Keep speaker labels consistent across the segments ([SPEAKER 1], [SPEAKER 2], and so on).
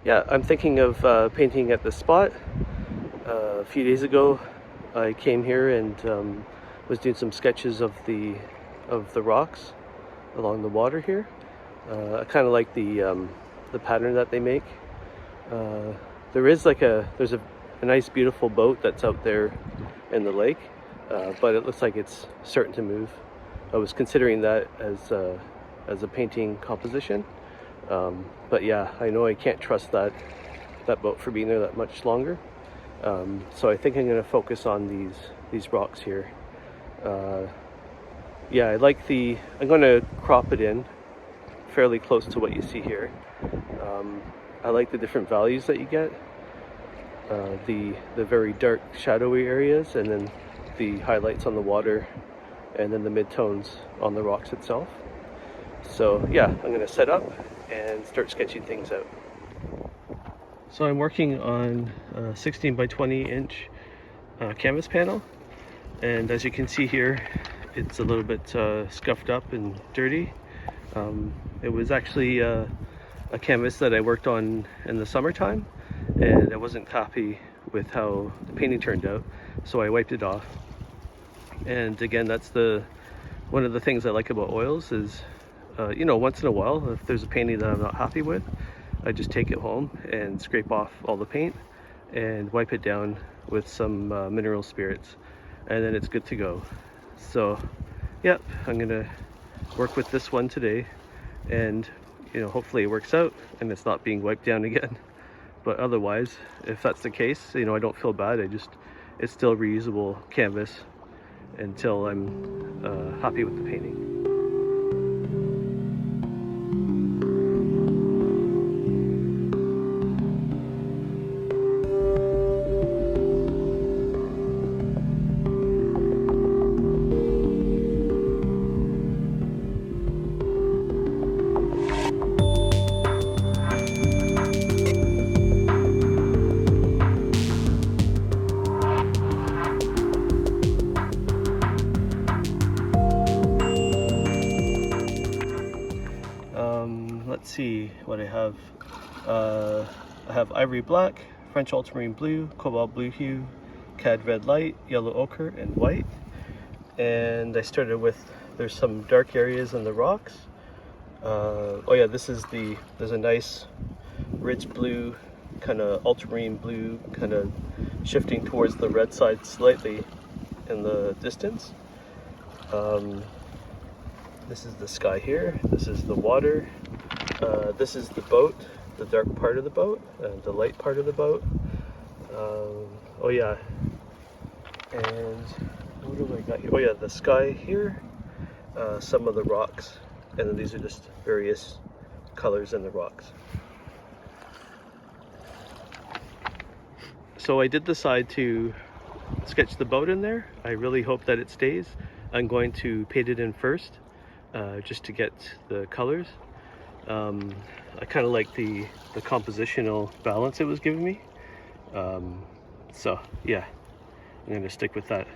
[SPEAKER 1] Yeah, I'm thinking of painting at this spot. A few days ago, I came here and was doing some sketches of the rocks along the water here. I kind of like the pattern that they make. Uh, there's a nice beautiful boat that's out there in the lake, but it looks like it's starting to move. I was considering that as a painting composition. But yeah, I know I can't trust that boat for being there that much longer. So I think I'm going to focus on these rocks here. Yeah, I'm going to crop it in fairly close to what you see here. I like the different values that you get. The very dark shadowy areas, and then the highlights on the water, and then the midtones on the rocks itself. So yeah, I'm going to set up and start sketching things out. So I'm working on a 16 by 20 inch canvas panel, and as you can see here, it's a little bit scuffed up and dirty. It was actually a canvas that I worked on in the summertime, and I wasn't happy with how the painting turned out, so I wiped it off. And again, that's one of the things I like about oils is, once in a while, if there's a painting that I'm not happy with, I just take it home and scrape off all the paint and wipe it down with some mineral spirits, and then it's good to go. So yep, I'm gonna work with this one today, and hopefully it works out and it's not being wiped down again. But otherwise, if that's the case, I don't feel bad. It's still reusable canvas until I'm happy with the painting. Let's see what I have. I have ivory black, French ultramarine blue, cobalt blue hue, cad red light, yellow ochre, and white. And I started with, there's some dark areas in the rocks. Oh yeah, there's a nice rich blue, kind of ultramarine blue, kind of shifting towards the red side slightly in the distance. This is the sky here, this is the water. This is the boat, the dark part of the boat, and the light part of the boat. Oh yeah, and what do I got here? Oh yeah, the sky here, some of the rocks, and then these are just various colors in the rocks. So I did decide to sketch the boat in there. I really hope that it stays. I'm going to paint it in first, just to get the colors. I kind of like the compositional balance it was giving me. So yeah, I'm going to stick with that.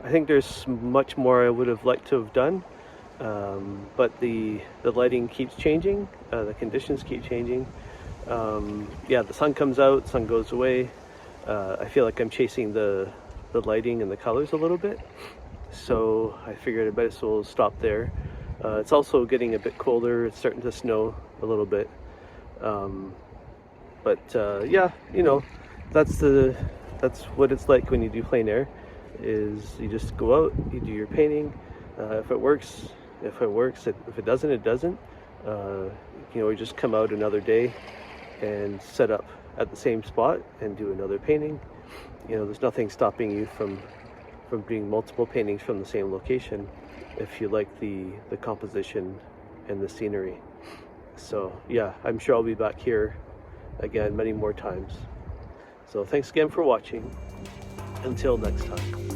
[SPEAKER 1] I think there's much more I would have liked to have done, but the lighting keeps changing, the conditions keep changing. Yeah, the sun comes out, sun goes away. I feel like I'm chasing the lighting and the colors a little bit, so I figured I might as well stop there. It's also getting a bit colder. It's starting to snow a little bit, but yeah, you know, that's what it's like when you do plein air. Is you just go out, you do your painting. If it works, if it doesn't, it doesn't. You know, we just come out another day and set up at the same spot and do another painting. You know, there's nothing stopping you from doing multiple paintings from the same location if you like the composition and the scenery. So yeah, I'm sure I'll be back here again many more times. So thanks again for watching. Until next time.